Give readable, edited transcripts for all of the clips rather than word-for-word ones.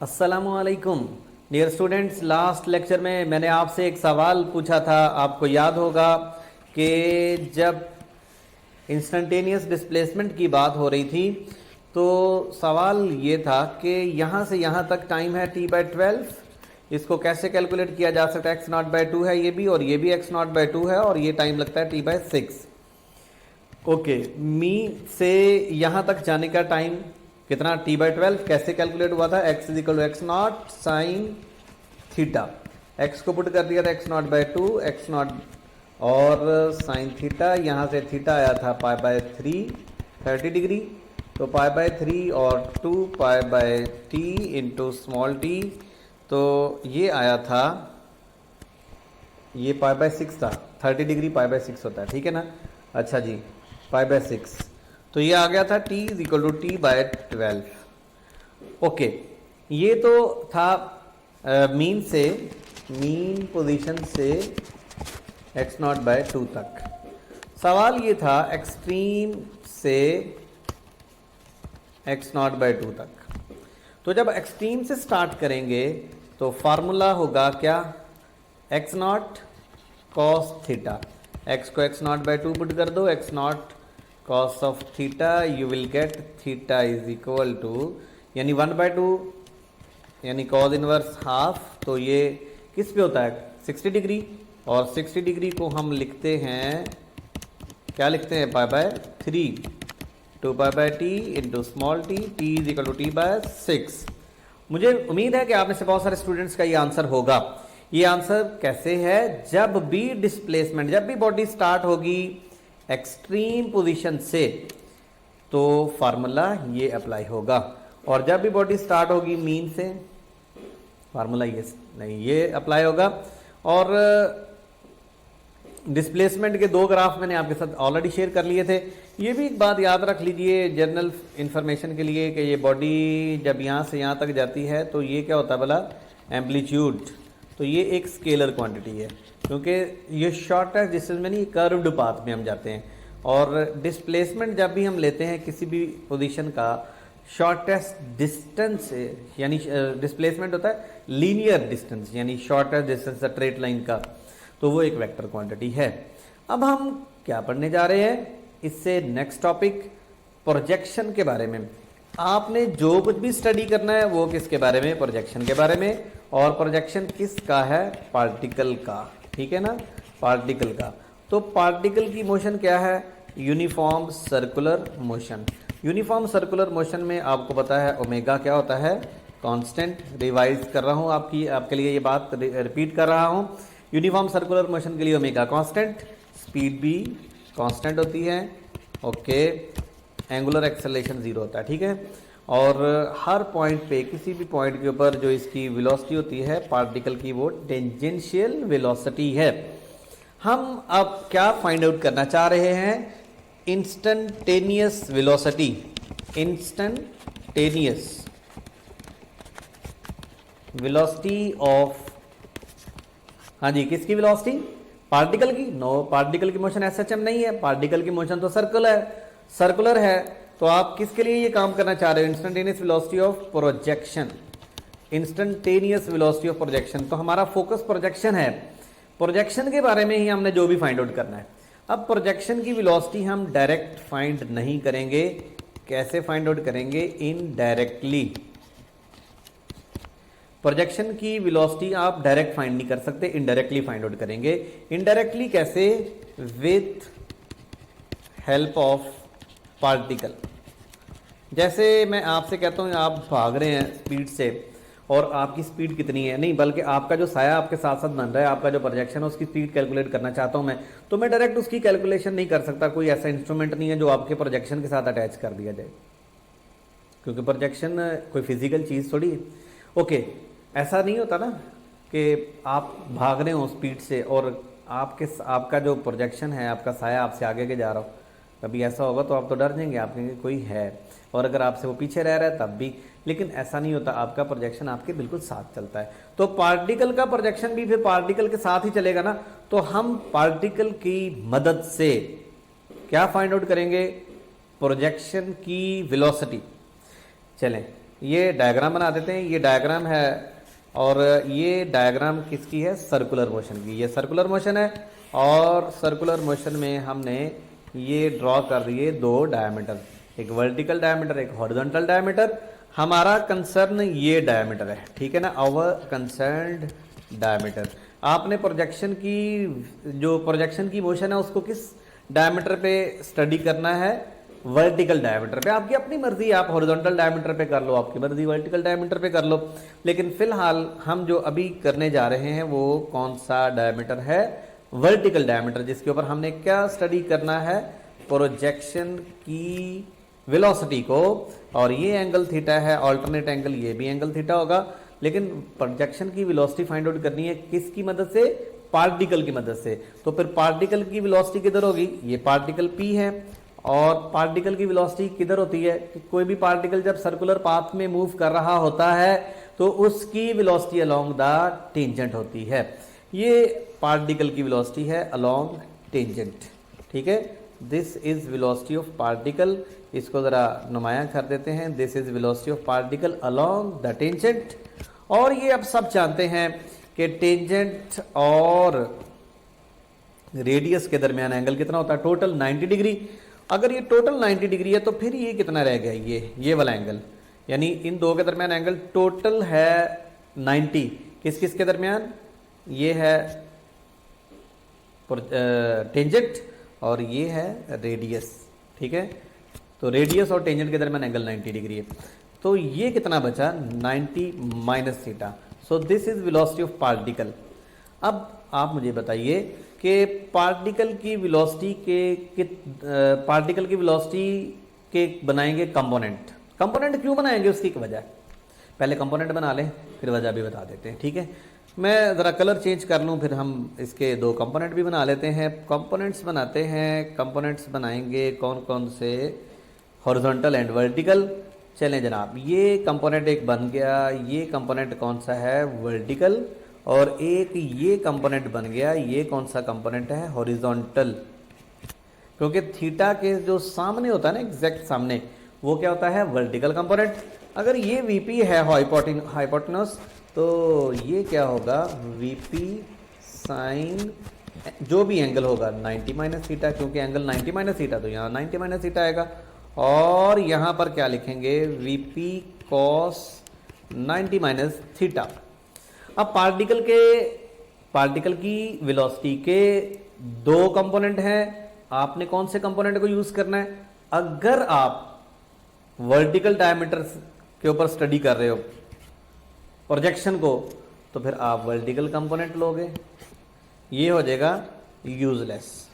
अस्सलामुअलैकुम dear students. Last lecture में मैंने आपसे एक सवाल पूछा था, आपको याद होगा कि जब इंस्टेंटेनियस डिस्प्लेसमेंट की बात हो रही थी तो सवाल ये था कि यहाँ से यहाँ तक टाइम है t/12, इसको कैसे कैलकुलेट किया जा सकता है। x0/2 है ये भी, और ये भी x0/2 है, और ये टाइम लगता है t/6। ओके, मी से यहाँ तक जाने का टाइम कितना, t/12 कैसे कैलकुलेट हुआ था, x = x0 sine theta. x को पुट कर दिया था x0/2 x0 और साइन थीटा, यहाँ से थीटा आया था π/3 30 डिग्री, तो π/3 और 2π/t इंटू स्मॉल t, तो ये आया था, ये π/6 था। 30 डिग्री π/6 होता है, ठीक है ना। अच्छा जी, π/6, तो ये आ गया था t = t/12। ओके, ये तो था मीन से, मीन पोजीशन से x0/2 तक। सवाल ये था एक्सट्रीम से x0/2 तक। तो जब एक्सट्रीम से स्टार्ट करेंगे तो फार्मूला होगा क्या, x0 cos थीटा। x को x0/2 पुट कर दो, x0 cos of theta, you will get theta = यानी 1/2 यानी cos इनवर्स हाफ। तो ये किस पे होता है, 60 डिग्री, और 60 डिग्री को हम लिखते हैं, क्या लिखते हैं, π/3 2π/t into small t, t = t/6। मुझे उम्मीद है कि आप में से बहुत सारे स्टूडेंट्स का ये आंसर होगा। ये आंसर कैसे है, जब भी डिस्प्लेसमेंट, जब भी बॉडी स्टार्ट होगी एक्सट्रीम पोजीशन से तो फार्मूला ये अप्लाई होगा, और जब भी बॉडी स्टार्ट होगी मीन से फार्मूला ये नहीं, ये अप्लाई होगा। और डिस्प्लेसमेंट के दो ग्राफ मैंने आपके साथ ऑलरेडी शेयर कर लिए थे। ये भी एक बात याद रख लीजिए जनरल इंफॉर्मेशन के लिए कि ये बॉडी जब यहाँ से यहाँ तक जाती है तो ये क्या होता है बोला, एम्पलीट्यूड। तो ये एक स्केलर क्वांटिटी है, क्योंकि ये शॉर्टेस्ट डिस्टेंस में नहीं, कर्व्ड पाथ में हम जाते हैं। और डिस्प्लेसमेंट जब भी हम लेते हैं किसी भी पोजीशन का, शॉर्टेस्ट डिस्टेंस यानी डिस्प्लेसमेंट होता है लीनियर डिस्टेंस, यानी शॉर्टेस्ट डिस्टेंस स्ट्रेट लाइन का, तो वो एक वेक्टर क्वांटिटी है। अब हम क्या पढ़ने जा रहे हैं, इससे नेक्स्ट टॉपिक प्रोजेक्शन के बारे में। आपने जो कुछ भी स्टडी करना है वो किसके बारे में, प्रोजेक्शन के बारे में। और प्रोजेक्शन किसका है, पार्टिकल का, ठीक है ना, पार्टिकल का। तो पार्टिकल की मोशन क्या है, uniform circular motion. Uniform circular motion में आपको पता है ओमेगा क्या होता है, कांस्टेंट। रिवाइज कर रहा हूँ आपके लिए ये बात रिपीट कर रहा हूँ। यूनिफॉर्म सर्कुलर मोशन के लिए ओमेगा कांस्टेंट, स्पीड भी कांस्टेंट होती है, ओके। एंगुलर एक्सेलरेशन 0 होता है, ठीक है। और हर पॉइंट पे, किसी भी पॉइंट के ऊपर जो इसकी वेलोसिटी होती है पार्टिकल की, वो टेंजेंशियल वेलोसिटी है। हम अब क्या फाइंड आउट करना चाह रहे हैं, instantaneous velocity. Instantaneous velocity of, हाँ जी, किसकी वेलोसिटी, पार्टिकल की। नो, पार्टिकल की मोशन SHM नहीं है, पार्टिकल की मोशन तो सर्कुलर है। तो आप किसके लिए ये काम करना चाह रहे हो, instantaneous velocity of projection. Instantaneous velocity of projection, तो हमारा फोकस प्रोजेक्शन है। प्रोजेक्शन के बारे में ही हमने जो भी फाइंड आउट करना है। अब प्रोजेक्शन की वेलोसिटी हम डायरेक्ट फाइंड नहीं करेंगे, कैसे फाइंड आउट करेंगे, इनडायरेक्टली। प्रोजेक्शन की वेलोसिटी आप डायरेक्ट फाइंड नहीं कर सकते, इनडायरेक्टली फाइंड आउट करेंगे। इनडायरेक्टली कैसे, विथ हेल्प ऑफ पार्टिकल। जैसे मैं आपसे कहता हूँ आप भाग रहे हैं स्पीड से, और आपकी स्पीड कितनी है, नहीं बल्कि आपका जो साया आपके साथ साथ बन रहा है, आपका जो प्रोजेक्शन है, उसकी स्पीड कैलकुलेट करना चाहता हूँ मैं, तो मैं डायरेक्ट उसकी कैलकुलेशन नहीं कर सकता। कोई ऐसा इंस्ट्रूमेंट नहीं है जो आपके प्रोजेक्शन के साथ अटैच कर दिया जाए, क्योंकि प्रोजेक्शन कोई फिजिकल चीज़ थोड़ी है। ओके, ऐसा नहीं होता ना कि आप भाग रहे हो स्पीड से और आपका जो प्रोजेक्शन है, आपका साया आपसे आगे के जा रहा हो। कभी ऐसा होगा तो आप तो डर जाएंगे, आप कहेंगे कोई है, और अगर आपसे वो पीछे रह रहा है तब भी। लेकिन ऐसा नहीं होता, आपका प्रोजेक्शन आपके बिल्कुल साथ चलता है। तो पार्टिकल का प्रोजेक्शन भी फिर पार्टिकल के साथ ही चलेगा ना। तो हम पार्टिकल की मदद से क्या फाइंड आउट करेंगे, प्रोजेक्शन की वेलोसिटी। चलें, ये डायग्राम बना देते हैं। ये डायग्राम है और ये डायग्राम किसकी है? सर्कुलर मोशन की। ये सर्कुलर मोशन है और सर्कुलर मोशन में हमने ये ड्रॉ कर दिए दो डायमीटर, एक वर्टिकल डायमीटर, एक हॉरिजॉन्टल डायमीटर। हमारा कंसर्न ये डायमीटर है, ठीक है ना, आवर कंसर्न्ड डायमीटर। आपने प्रोजेक्शन की मोशन है उसको किस डायमीटर पे स्टडी करना है? वर्टिकल डायमीटर पे। आपकी अपनी मर्जी, आप हॉरिजॉन्टल डायमीटर पे कर लो, आपकी मर्जी वर्टिकल डायमीटर पे कर लो। लेकिन फिलहाल हम जो अभी करने जा रहे हैं वो कौन सा डायमीटर है? वर्टिकल डायमीटर, जिसके ऊपर हमने क्या स्टडी करना है? प्रोजेक्शन की वेलोसिटी को। और ये एंगल थीटा है, ऑल्टरनेट एंगल, ये भी एंगल थीटा होगा। लेकिन प्रोजेक्शन की वेलोसिटी फाइंड आउट करनी है किसकी मदद से? पार्टिकल की मदद से। तो फिर पार्टिकल की वेलोसिटी किधर होगी? ये पार्टिकल P है। और पार्टिकल की वेलोसिटी किधर होती है? कि कोई भी पार्टिकल जब सर्कुलर पाथ में मूव कर रहा होता है तो उसकी वेलोसिटी अलोंग द टेंजेंट होती है। ये पार्टिकल की वेलोसिटी है अलोंग टेंजेंट, ठीक है। This is velocity of particle. इसको जरा नुमाया कर देते हैं। This is velocity of particle along the tangent. और ये अब सब जानते हैं कि टेंजेंट और रेडियस के दरमियान एंगल कितना होता है? Total 90 degree. अगर ये टोटल 90 डिग्री है तो फिर ये कितना रह गया? ये वाला एंगल, यानी इन दो के दरमियान एंगल टोटल है 90। किस किस के दरमियान? ये है टेंजेंट और ये है रेडियस, ठीक है। तो रेडियस और टेंजेंट के दरमियान एंगल 90 डिग्री है। तो ये कितना बचा? 90 minus theta. So this is velocity of particle. अब आप मुझे बताइए कि पार्टिकल की वेलोसिटी के बनाएंगे कंपोनेंट। कंपोनेंट क्यों बनाएंगे उसकी वजह, पहले कंपोनेंट बना लें फिर वजह भी बता देते हैं, ठीक है। मैं ज़रा कलर चेंज कर लूँ, फिर हम इसके दो कंपोनेंट भी बना लेते हैं। कंपोनेंट्स बनाते हैं। कंपोनेंट्स बनाएंगे कौन कौन से? Horizontal and vertical. चलें जनाब, ये कंपोनेंट एक बन गया। ये कंपोनेंट कौन सा है? वर्टिकल। और एक ये कंपोनेंट बन गया। ये कौन सा कंपोनेंट है? हॉरिजॉन्टल। क्योंकि थीटा के जो सामने होता है ना, एग्जैक्ट सामने, वो क्या होता है? Vertical component. अगर ये वीपी है हाइपोटेनस, तो ये क्या होगा? वीपी साइन जो भी एंगल होगा 90 माइनस थीटा, क्योंकि एंगल 90 माइनस थीटा, तो यहाँ 90 माइनस थीटा आएगा। और यहाँ पर क्या लिखेंगे? VP cos 90 minus theta. अब पार्टिकल की वेलोसिटी के दो कंपोनेंट हैं। आपने कौन से कंपोनेंट को यूज करना है? अगर आप वर्टिकल डायमीटर के ऊपर स्टडी कर रहे हो प्रोजेक्शन को, तो फिर आप वर्टिकल कंपोनेंट लोगे। ये हो जाएगा यूजलेस।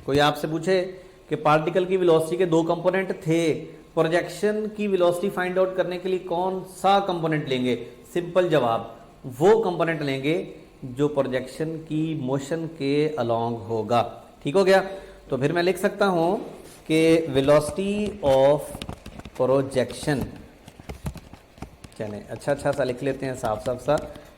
कोई आपसे पूछे कि पार्टिकल की वेलोसिटी के दो कंपोनेंट थे, प्रोजेक्शन की वेलोसिटी फाइंड आउट करने के लिए कौन सा कंपोनेंट लेंगे? सिंपल जवाब, वो कंपोनेंट लेंगे जो प्रोजेक्शन की मोशन के अलोंग होगा। ठीक हो गया। तो फिर मैं लिख सकता हूं कि वेलोसिटी ऑफ प्रोजेक्शन, चलें अच्छा सा लिख लेते हैं, साफ सा,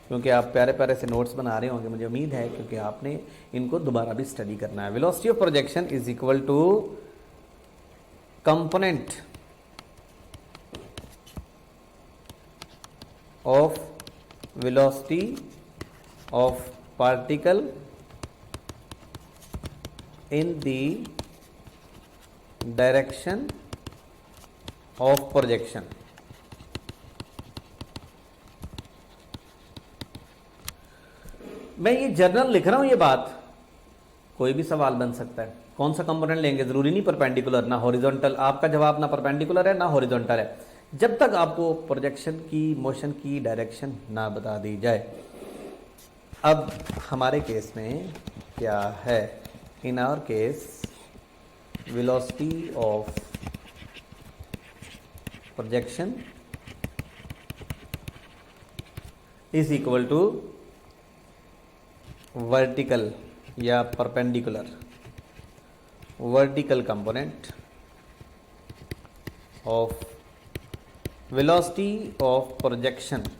क्योंकि आप प्यारे प्यारे से नोट्स बना रहे होंगे, मुझे उम्मीद है, क्योंकि आपने इनको दोबारा भी स्टडी करना है। Velocity of projection is equal to component of velocity of particle in the direction of projection। मैं ये जर्नल लिख रहा हूं, ये बात कोई भी सवाल बन सकता है। कौन सा कंपोनेंट लेंगे, जरूरी नहीं परपेंडिकुलर ना हॉरिजॉन्टल। आपका जवाब ना परपेंडिकुलर है ना हॉरिजॉन्टल है, जब तक आपको प्रोजेक्शन की मोशन की डायरेक्शन ना बता दी जाए। अब हमारे केस में क्या है? In our case, velocity of projection is equal to vertical या perpendicular, vertical component of velocity of projection।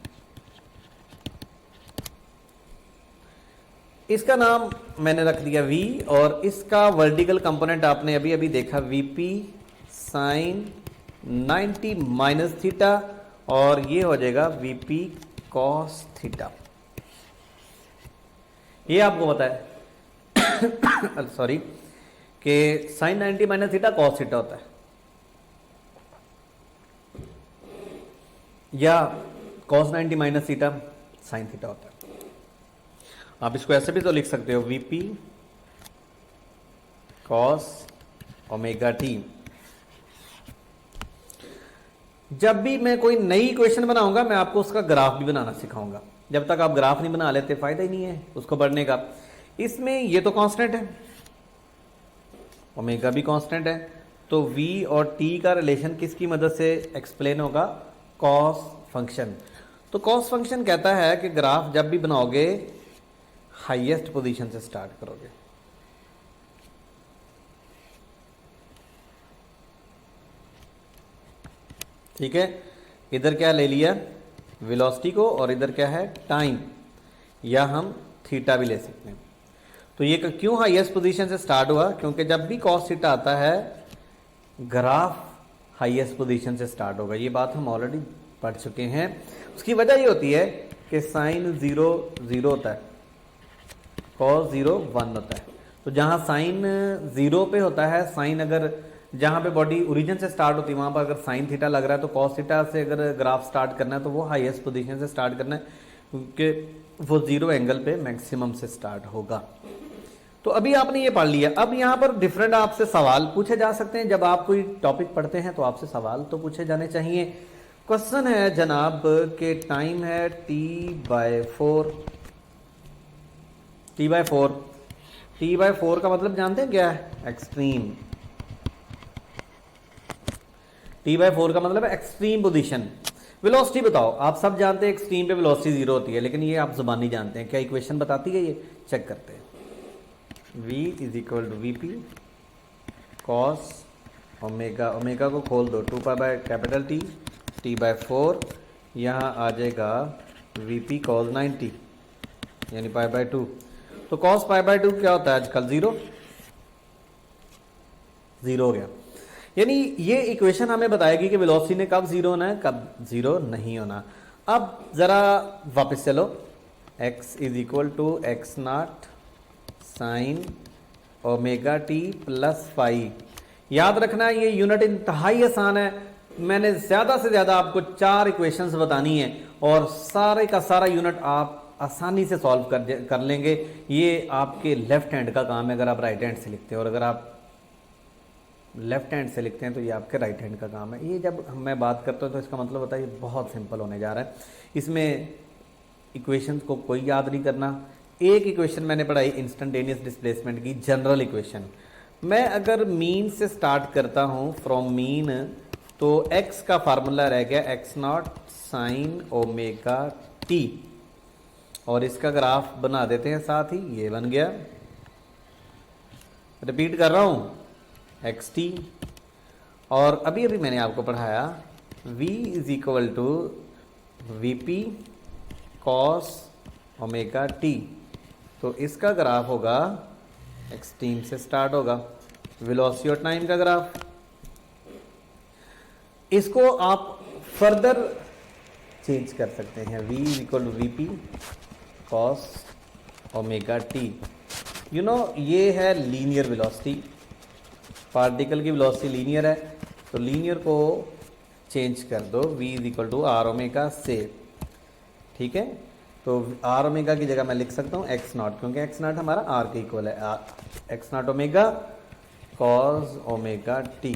इसका नाम मैंने रख दिया v, और इसका वर्टिकल कंपोनेंट आपने अभी अभी देखा, वीपी साइन 90 माइनस थीटा और ये हो जाएगा वीपी कॉस थीटा। ये आपको पता है सॉरी कि sine 90 minus theta cos theta होता है, या cos 90 minus theta sine theta होता है। आप इसको ऐसे भी तो लिख सकते हो, वीपी कॉस ओमेगा टी। जब भी मैं कोई नई इक्वेशन बनाऊंगा मैं आपको उसका ग्राफ भी बनाना सिखाऊंगा। जब तक आप ग्राफ नहीं बना लेते फायदा ही नहीं है उसको बढ़ने का। इसमें ये तो कांस्टेंट है, ओमेगा भी कांस्टेंट है, तो v और t का रिलेशन किसकी मदद से एक्सप्लेन होगा? Cos function. तो कॉस फंक्शन कहता है कि ग्राफ जब भी बनाओगे हाईएस्ट पोजीशन से स्टार्ट करोगे। ठीक है, इधर क्या ले लिया? वेलोसिटी को, और इधर क्या है? टाइम, या हम थीटा भी ले सकते हैं। तो ये क्यों हाईएस्ट पोजीशन से स्टार्ट हुआ? क्योंकि जब भी कॉस थीटा आता है ग्राफ हाईएस्ट पोजीशन से स्टार्ट होगा। ये बात हम ऑलरेडी पढ़ चुके हैं। उसकी वजह ये होती है कि साइन 0 0 होता है, कॉस 0 1 होता है। तो जहां साइन 0 पे होता है, साइन अगर जहां पे बॉडी ओरिजिन से स्टार्ट होती है वहां पर अगर साइन थीटा लग रहा है तो कॉस थीटा से अगर ग्राफ स्टार्ट करना है तो वो हाईएस्ट पोजीशन से स्टार्ट करना है, क्योंकि वो 0 एंगल पे मैक्सिमम से स्टार्ट होगा। तो अभी आपने ये पढ़ लिया। अब यहाँ पर डिफरेंट आपसे सवाल पूछे जा सकते हैं। जब आप कोई टॉपिक पढ़ते हैं तो आपसे सवाल तो पूछे जाने चाहिए। क्वेश्चन है जनाब के टाइम है t/4, t/4 का मतलब जानते हैं क्या है? एक्सट्रीम। t/4 का मतलब है एक्सट्रीम पोजीशन। वेलोसिटी बताओ, आप सब जानते हैं एक्सट्रीम पे वेलोसिटी 0 होती है, लेकिन ये आप जुबानी जानते हैं। क्या इक्वेशन बताती है ये? चेक करते हैं। v is equal to VP cos omega, omega को खोल दो 2π/T, t/4 यहाँ आ जाएगा वीपी कॉस 90 यानी π/2। तो कॉस π/2 क्या होता है आजकल? 0 हो गया। यानी ये इक्वेशन हमें बताएगी कि वेलोसिटी ने कब 0 होना है, कब 0 नहीं होना। अब जरा वापस चलो, x is equal to x0 sine omega t plus phi. याद रखना ये यूनिट इंतहाई आसान है। मैंने ज्यादा से ज्यादा आपको 4 इक्वेशंस बतानी है और सारे का सारा यूनिट आप आसानी से सॉल्व कर लेंगे। ये आपके लेफ्ट हैंड का काम है अगर आप राइट हैंड से लिखते हैं, और अगर आप लेफ्ट हैंड से लिखते हैं तो ये आपके राइट हैंड का काम है। ये जब मैं बात करता हूँ तो इसका मतलब होता है ये बहुत सिंपल होने जा रहा है। इसमें इक्वेशंस को कोई याद नहीं करना। एक इक्वेशन मैंने पढ़ाई इंस्टेंटेनियस डिस्प्लेसमेंट की, जनरल इक्वेशन। मैं अगर मीन से स्टार्ट करता हूँ, फ्रॉम मीन, तो x का फार्मूला रह गया x0 साइन ओमेगा टी, और इसका ग्राफ बना देते हैं साथ ही। ये बन गया, रिपीट कर रहा हूँ, xt। और अभी अभी मैंने आपको पढ़ाया v is equal to VP cos omega t. तो इसका ग्राफ होगा एक्सट्रीम से स्टार्ट होगा, वेलोसिटी और टाइम का ग्राफ। इसको आप फर्दर चेंज कर सकते हैं, v is equal to VP cos omega t. You know ये है लीनियर वेलोसिटी, पार्टिकल की वेलोसिटी लीनियर है, तो लीनियर को चेंज कर दो, v is equal to r omega से। ठीक है, तो आर ओमेगा की जगह मैं लिख सकता हूँ x0, क्योंकि x0 हमारा r के इक्वल है, x0 omega cos omega t.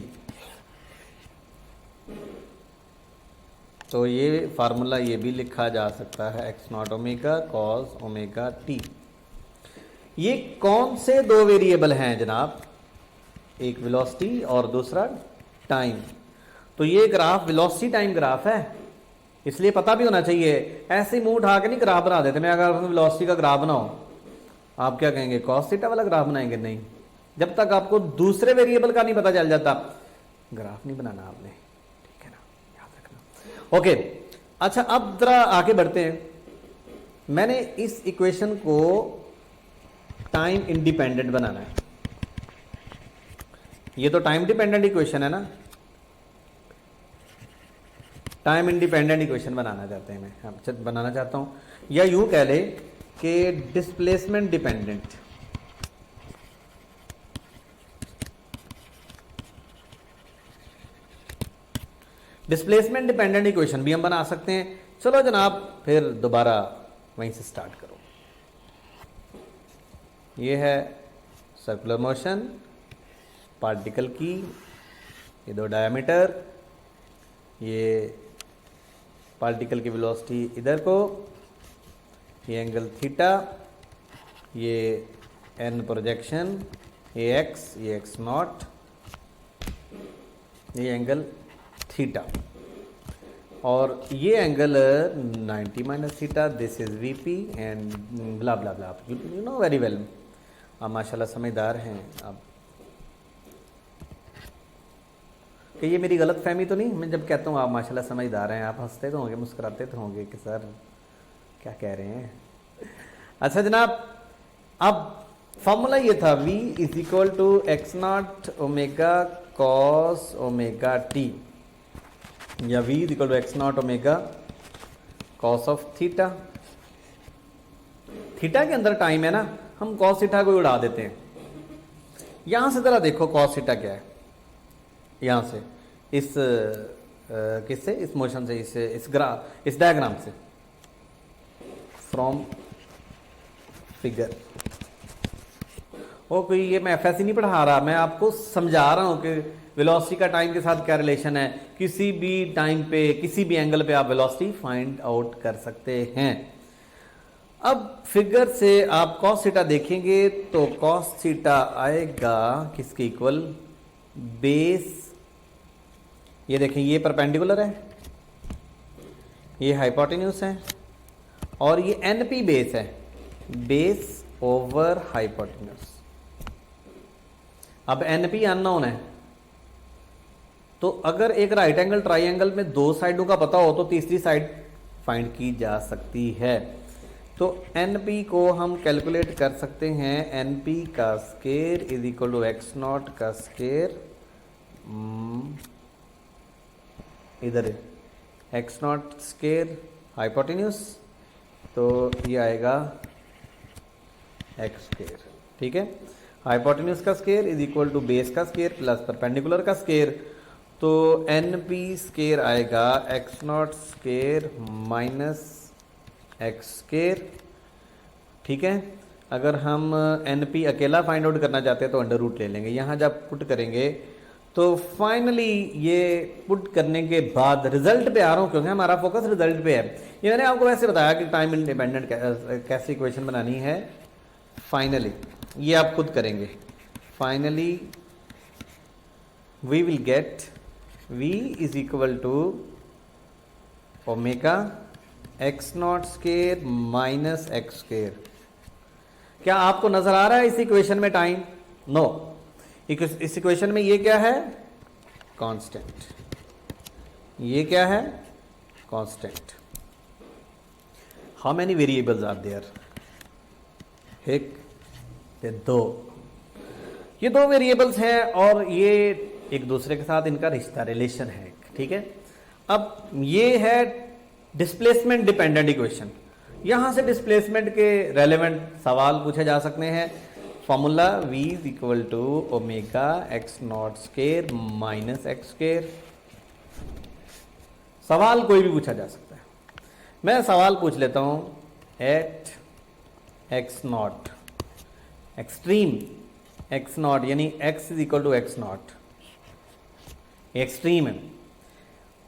तो ये फार्मूला ये भी लिखा जा सकता है, x0 omega cos omega T. ये कौन से 2 वेरिएबल हैं जनाब? एक वेलोसिटी और दूसरा टाइम। तो ये ग्राफ वेलोसिटी टाइम ग्राफ है, इसलिए पता भी होना चाहिए। ऐसे ही मुंह उठा के नहीं ग्राफ बना देते। मैं अगर वेलोसिटी का ग्राफ बनाओ, आप क्या कहेंगे? कॉस थीटा वाला ग्राफ बनाएंगे? नहीं, जब तक आपको दूसरे वेरिएबल का नहीं पता चल जाता ग्राफ नहीं बनाना आपने। ठीक है ना, याद रखना। ओके, अच्छा अब जरा आगे बढ़ते हैं। मैंने इस इक्वेशन को टाइम इंडिपेंडेंट बनाना है। ये तो टाइम डिपेंडेंट इक्वेशन है ना, टाइम इंडिपेंडेंट इक्वेशन बनाना चाहते हैं, मैं बनाना चाहता हूँ, या यूं कह ले कि displacement dependent, displacement dependent equation भी हम बना सकते हैं। चलो जनाब फिर दोबारा वहीं से स्टार्ट करो। ये है सर्कुलर मोशन, पार्टिकल की ये दो डायमीटर, ये पार्टिकल की वेलोसिटी इधर को, ये एंगल थीटा, ये एन प्रोजेक्शन, ये एक्स नॉट, ये एंगल थीटा, और ये angle 90 minus theta, this is VP and blah blah blah, you know very well. आप माशाल्लाह समझदार हैं आप। कि ये मेरी गलत फहमी तो नहीं, मैं जब कहता हूँ आप माशाल्लाह समझदार हैं, आप हंसते तो होंगे, मुस्कुराते तो होंगे कि सर क्या कह रहे हैं। अच्छा जनाब, अब फॉर्मूला ये था v is equal to x not omega cos omega t, या v is equal to x not omega cos of theta. Theta के अंदर टाइम है ना, हम कॉस थीटा को उड़ा देते हैं। यहां से जरा देखो कॉस थीटा क्या है, यहां से इस किससे, इस मोशन से, इस डायग्राम से, फ्रॉम फिगर। ओ कोई ये मैं एफएससी नहीं पढ़ा रहा, मैं आपको समझा रहा हूं कि वेलोसिटी का टाइम के साथ क्या रिलेशन है। किसी भी टाइम पे किसी भी एंगल पे आप वेलोसिटी फाइंड आउट कर सकते हैं। अब फिगर से आप कॉस थीटा देखेंगे तो कॉस थीटा आएगा किसके इक्वल, बेस, ये देखें ये परपेंडिकुलर है, ये हाइपोटेन्यूस है, और ये एनपी बेस है, बेस ओवर हाइपोटेन्यूस। अब एनपी अननोन है, तो अगर एक राइट एंगल ट्राइंगल में दो साइडों का पता हो तो तीसरी साइड फाइंड की जा सकती है। तो एनपी को हम कैलकुलेट कर सकते हैं, एनपी का square is equal to x naught का स्केयर, इधर एक्स नॉट स्केयर हाइपोटेन्यूस, तो ये आएगा एक्स स्केयर, ठीक है। हाइपोटेन्यूस का square is equal to base का स्केयर प्लस परपेंडिकुलर का स्केयर, तो एन पी स्केयर आएगा x not square minus x square, ठीक है। अगर हम एन पी अकेला फाइंड आउट करना चाहते हैं तो अंडर रूट ले लेंगे। यहाँ जब पुट करेंगे तो फाइनली ये पुट करने के बाद रिजल्ट पे आ रहा हूँ, क्योंकि हमारा फोकस रिजल्ट पे है। ये मैंने आपको वैसे बताया कि टाइम इंडिपेंडेंट कैसे इक्वेशन बनानी है। फाइनली ये आप खुद करेंगे। Finally we will get v is equal to omega x not square minus x square. क्या आपको नजर आ रहा है इस इक्वेशन में टाइम? नो। इस इक्वेशन में ये क्या है? कांस्टेंट। ये क्या है? Constant. How many variables are there? एक, दो। ये दो वेरिएबल्स हैं और ये एक दूसरे के साथ इनका रिश्ता रिलेशन है, ठीक है। अब ये है डिस्प्लेसमेंट डिपेंडेंट इक्वेशन। यहां से डिस्प्लेसमेंट के रेलेवेंट सवाल पूछे जा सकते हैं। Formula v is equal to omega x not square minus x square. सवाल कोई भी पूछा जा सकता है। मैं सवाल पूछ लेता हूं, at x naught extreme x naught, यानी x is equal to x naught, extreme है।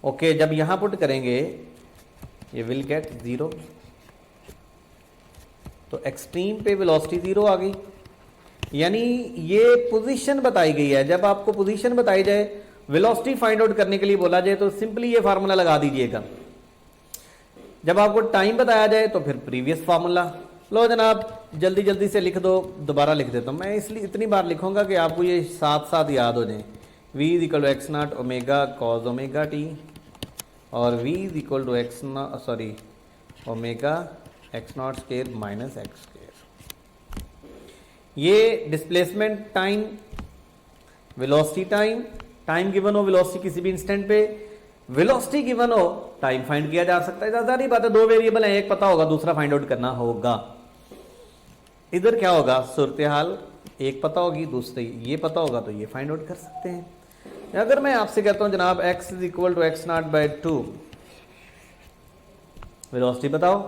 ओके, जब यहां पुट करेंगे ये विल गेट जीरो, तो एक्सट्रीम पे वेलोसिटी जीरो आ गई, यानी ये पोजीशन बताई गई है। जब आपको पोजीशन बताई जाए, वेलोसिटी फाइंड आउट करने के लिए बोला जाए, तो सिंपली ये फार्मूला लगा दीजिएगा। जब आपको टाइम बताया जाए तो फिर प्रीवियस फार्मूला। लो जनाब, जल्दी जल्दी से लिख दो, दोबारा लिख देता हूं मैं, इसलिए इतनी बार लिखूंगा कि आपको ये साथ साथ याद हो जाए। v is equal to x not omega cos omega t, और v is equal to x not sorry omega x not square minus x square. ये displacement time, velocity time, time given हो वेलोसिटी किसी भी instant पे, velocity given हो, time find किया जा सकता है। सारी बात है, दो वेरिएबल है, एक पता होगा दूसरा फाइंड आउट करना होगा। इधर क्या होगा, सूरत हाल एक पता होगी, दूसरी ये पता होगा, तो ये फाइंड आउट कर सकते हैं। अगर मैं आपसे कहता हूं जनाब x is equal to x naught by two, velocity बताओ,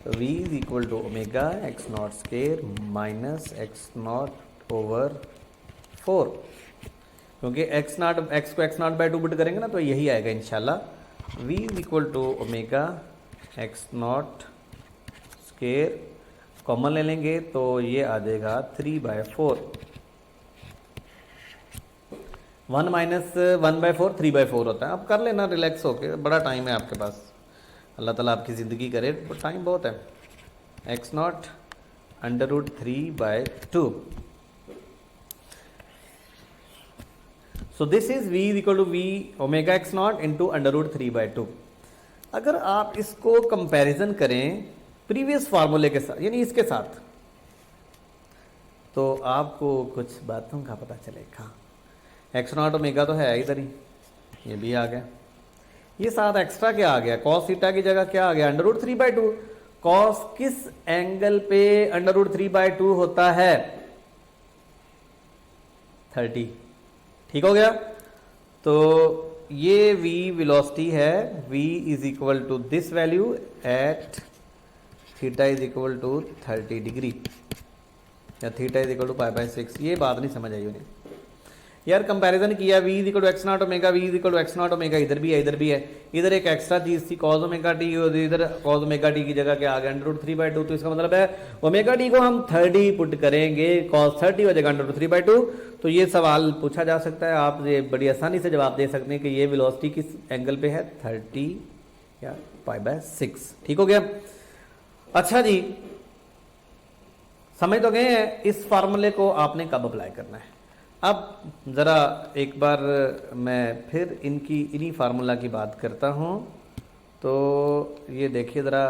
तो v is equal to omega x not square minus x naught over 4, क्योंकि एक्स को x naught by two put करेंगे ना तो यही आएगा इंशाल्लाह। v is equal to omega x not square, common ले लेंगे तो ये आ जाएगा 3/4, 1 माइनस 1/4 3/4 होता है। आप कर लेना रिलैक्स होके, बड़ा टाइम है आपके पास, अल्लाह ताला आपकी ज़िंदगी करे, टाइम बहुत है। X naught under root 3/2, so this is v is equal to v omega x naught into under root 3/2। अगर आप इसको कंपैरिजन करें प्रीवियस फार्मूले के साथ, यानी इसके साथ, तो आपको कुछ बातों का पता चलेगा। एक्स नॉट ओमेगा तो है इधर ही, ये भी आ गया, ये साथ एक्स्ट्रा क्या आ गया, कॉस थीटा की जगह क्या आ गया, अंडर रूट 3/2। कॉस किस एंगल पे अंडर रूट 3/2 होता है, 30, ठीक हो गया। तो ये v वेलोसिटी है, v is equal to this value at theta is equal to 30 degree, या थीटा इज इक्वल टू π/6। ये बात नहीं समझ आई उन्हें यार, कंपैरिजन किया, v is equal to x not omega, v is equal to x not omega, इधर भी है इधर भी है, इधर एक एक्स्ट्रा चीज थी कॉस ओमेगा टी, और इधर कॉस ओमेगा टी की जगह क्या आ गया, अंडर रूट 3/2। तो इसका मतलब है ओमेगा टी को हम 30 पुट करेंगे, कॉस 30 हो जाएगा अंडर रूट 3/2। तो ये सवाल पूछा जा सकता है, आप ये बड़ी आसानी से जवाब दे सकते हैं कि ये वेलोसिटी किस एंगल पे है, 30 या π/6, ठीक हो गया। अच्छा जी, समझ तो गए हैं इस फार्मूले को आपने कब अप्लाई करना है। अब ज़रा एक बार मैं फिर इन्हीं फार्मूला की बात करता हूँ। तो ये देखिए ज़रा,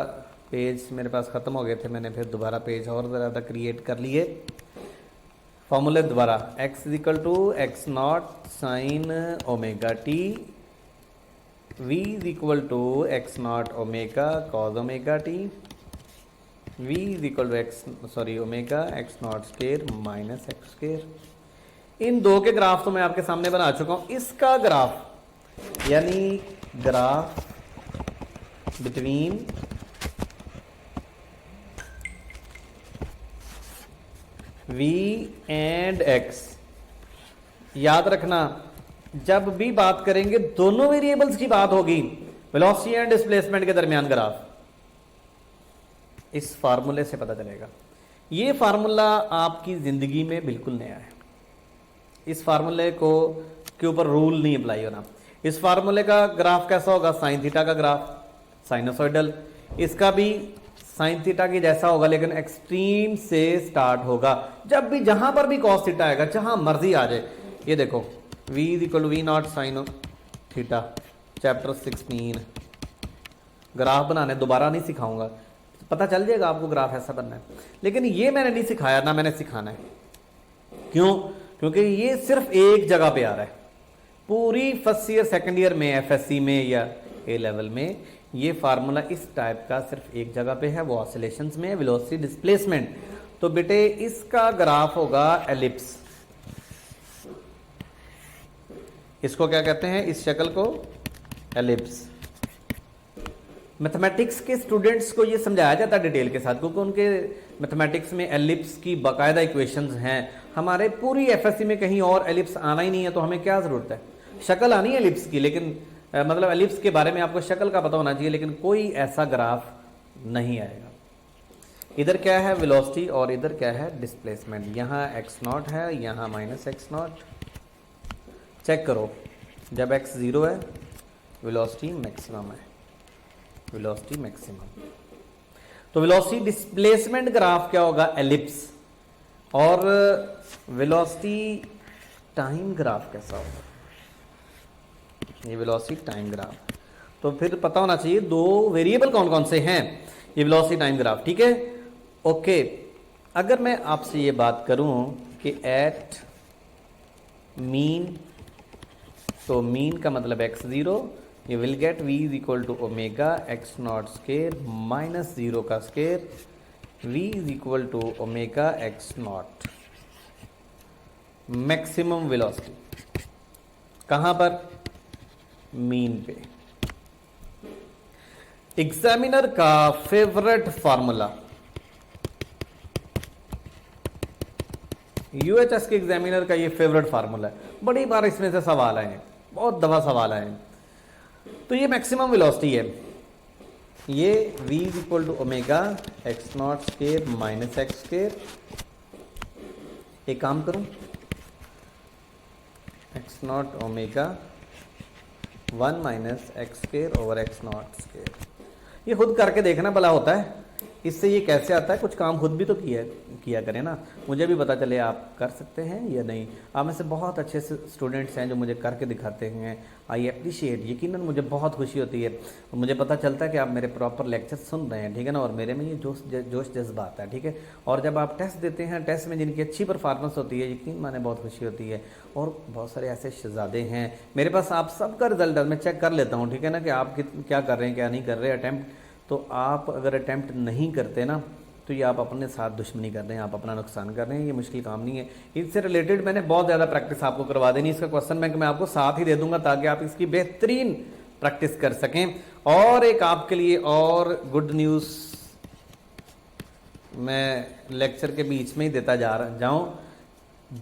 पेज मेरे पास ख़त्म हो गए थे, मैंने फिर दोबारा पेज और ज़्यादा क्रिएट कर लिए। फार्मूले दोबारा, x is equal to x not sine omega t, v is equal to x not omega cos omega t, v is equal to omega x not square minus x square. इन दो के graph तो मैं आपके सामने बना चुका हूं। इसका ग्राफ यानी graph between v and x, याद रखना जब भी बात करेंगे दोनों वेरिएबल्स की बात होगी, वेलोसिटी एंड डिस्प्लेसमेंट के दरमियान ग्राफ, इस फार्मूले से पता चलेगा। ये फार्मूला आपकी जिंदगी में बिल्कुल नया है, इस फार्मूले को के ऊपर रूल नहीं अप्लाई होना। इस फार्मूले का ग्राफ कैसा होगा, साइन थीटा का ग्राफ, साइनोसॉइडल, इसका भी साइन थीटा की जैसा होगा लेकिन एक्सट्रीम से स्टार्ट होगा। जब भी जहां पर भी कॉस थीटा आएगा, जहां मर्जी आ जाए, ये देखो v is equal to v naught sine theta, chapter 16, graph बनाने दोबारा नहीं सिखाऊंगा, पता चल जाएगा आपको ग्राफ ऐसा बनना है। लेकिन ये मैंने नहीं सिखाया, ना मैंने सिखाना है। क्यों? क्योंकि ये सिर्फ एक जगह पे आ रहा है, पूरी फर्स्ट ईयर सेकंड ईयर में एफएससी में या ए लेवल में ये फार्मूला इस टाइप का सिर्फ एक जगह पे है, वो ऑसिलेशंस में, वेलोसिटी डिस्प्लेसमेंट। तो बेटे इसका ग्राफ होगा एलिप्स, इसको क्या कहते हैं, इस शक्ल को एलिप्स। मैथमेटिक्स के स्टूडेंट्स को ये समझाया जाता है डिटेल के साथ, क्योंकि उनके मैथमेटिक्स में एलिप्स की बाकायदा इक्वेशंस हैं। हमारे पूरी एफएससी में कहीं और एलिप्स आना ही नहीं है, तो हमें क्या जरूरत है, शक्ल आनी है एलिप्स की, लेकिन मतलब एलिप्स के बारे में आपको शक्ल का पता होना चाहिए, लेकिन कोई ऐसा ग्राफ नहीं आएगा। इधर क्या है वेलोसिटी और इधर क्या है डिस्प्लेसमेंट, यहाँ एक्स नॉट है, यहाँ माइनस एक्स नॉट। चेक करो, जब एक्स 0 है वेलोसिटी मैक्सिमम है, वेलोसिटी मैक्सिमम। तो वेलोसिटी डिस्प्लेसमेंट ग्राफ क्या होगा, एलिप्स। और वेलोसिटी टाइम ग्राफ कैसा होगा, ये वेलोसिटी टाइम ग्राफ। तो फिर पता होना चाहिए दो वेरिएबल कौन कौन से हैं, ये वेलोसिटी टाइम ग्राफ, ठीक है। ओके, अगर मैं आपसे ये बात करूं कि एट मीन, तो मीन का मतलब x0, you will get v is equal to omega x naught square minus 0 का square, v is equal to omega x naught। Maximum velocity कहां पर? मीन पे। एग्जामिनर का फेवरेट फार्मूला, यूएचएस के examiner का ये फेवरेट फार्मूला है, बड़ी बार इसमें से सवाल आए हैं, बहुत दफा सवाल आए हैं। तो ये मैक्सिमम वेलोसिटी है, ये v is equal to omega x naught square minus x square. एक काम करूं, x not omega 1 minus x square over x naught square. ये खुद करके देखना भला होता है, इससे ये कैसे आता है, कुछ काम खुद भी तो किया करें ना, मुझे भी पता चले आप कर सकते हैं या नहीं। आप में से बहुत अच्छे स्टूडेंट्स हैं जो मुझे करके दिखाते हैं, आई अप्रिशिएट। यकीनन मुझे बहुत खुशी होती है, मुझे पता चलता है कि आप मेरे प्रॉपर लेक्चर सुन रहे हैं, ठीक है ना, और मेरे में ये जोश जज्बा आता है, ठीक है। और जब आप टेस्ट देते हैं, टेस्ट में जिनकी अच्छी परफॉर्मेंस होती है, यकीन माने बहुत खुशी होती है। और बहुत सारे ऐसे शहजादे हैं मेरे पास, आप सबका रिजल्ट मैं चेक कर लेता हूँ, ठीक है ना, कि आप क्या कर रहे हैं क्या नहीं कर रहे अटैम्प्ट। तो आप अगर अटैम्प्ट नहीं करते ना, तो ये आप अपने साथ दुश्मनी कर रहे हैं, आप अपना नुकसान कर रहे हैं, ये मुश्किल काम नहीं है। इससे रिलेटेड मैंने बहुत ज़्यादा प्रैक्टिस आपको करवा देनी, इसका क्वेश्चन बैंक मैं आपको साथ ही दे दूंगा ताकि आप इसकी बेहतरीन प्रैक्टिस कर सकें। और एक आपके लिए और गुड न्यूज़ मैं लेक्चर के बीच में ही देता जाऊं,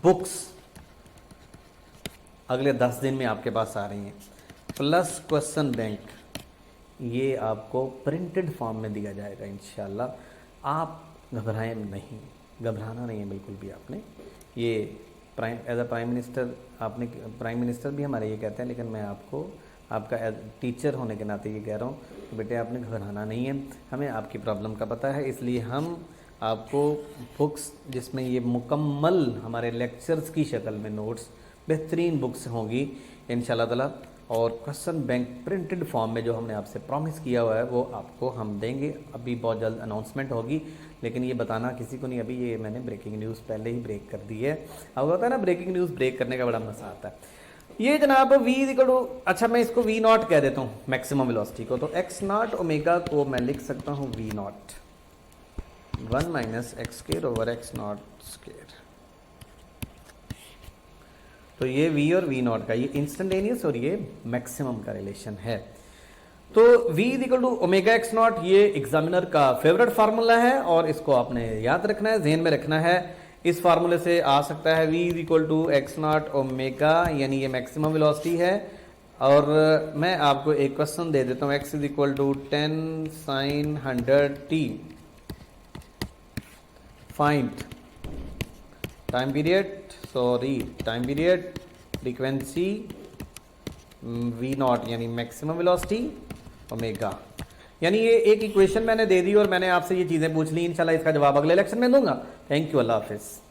बुक्स अगले 10 दिन में आपके पास आ रही हैं, प्लस क्वेश्चन बैंक, ये आपको प्रिंटेड फॉर्म में दिया जाएगा इंशाल्लाह। आप घबराएं नहीं, घबराना नहीं है बिल्कुल भी आपने। ये एज अ प्राइम मिनिस्टर, आपने प्राइम मिनिस्टर भी हमारे ये कहते हैं, लेकिन मैं आपको आपका टीचर होने के नाते ये कह रहा हूँ कि बेटे आपने घबराना नहीं है, हमें आपकी प्रॉब्लम का पता है, इसलिए हम आपको बुक्स जिसमें ये मुकम्मल हमारे लेक्चर्स की शक्ल में नोट्स, बेहतरीन बुक्स होंगी इंशाल्लाह ताला। और क्वेश्चन बैंक प्रिंटेड फॉर्म में जो हमने आपसे प्रॉमिस किया हुआ है वो आपको हम देंगे। अभी बहुत जल्द अनाउंसमेंट होगी, लेकिन ये बताना किसी को नहीं, अभी ये मैंने ब्रेकिंग न्यूज़ पहले ही ब्रेक कर दी है। अब होता है ना ब्रेकिंग न्यूज़ ब्रेक करने का बड़ा मजा आता है। ये जनाब v इक्वल टू, अच्छा मैं इसको v नॉट कह देता हूँ मैक्सिमम वेलोसिटी को, तो x नॉट ओमेगा को मैं लिख सकता हूँ v not 1 minus x square over x naught square. तो ये v और v नॉट का ये इंस्टेंटेनियस और ये मैक्सिमम का रिलेशन है। तो v is equal to omega x naught, ये एग्जामिनर का फेवरेट फार्मूला है और इसको आपने याद रखना है, जहन में रखना है। इस फार्मूले से आ सकता है v is equal to x not omega, यानी ये मैक्सिमम वेलोसिटी है। और मैं आपको एक क्वेश्चन दे देता हूँ, x is equal to 10 sin 100t, find time period, time period, frequency, v naught यानी मैक्सिमम वेलोसिटी, ओमेगा। यानी ये एक इक्वेशन मैंने दे दी और मैंने आपसे ये चीज़ें पूछ ली। इंशाल्लाह इसका जवाब अगले लेक्चर में दूंगा। थैंक यू, अल्लाह हाफिज़।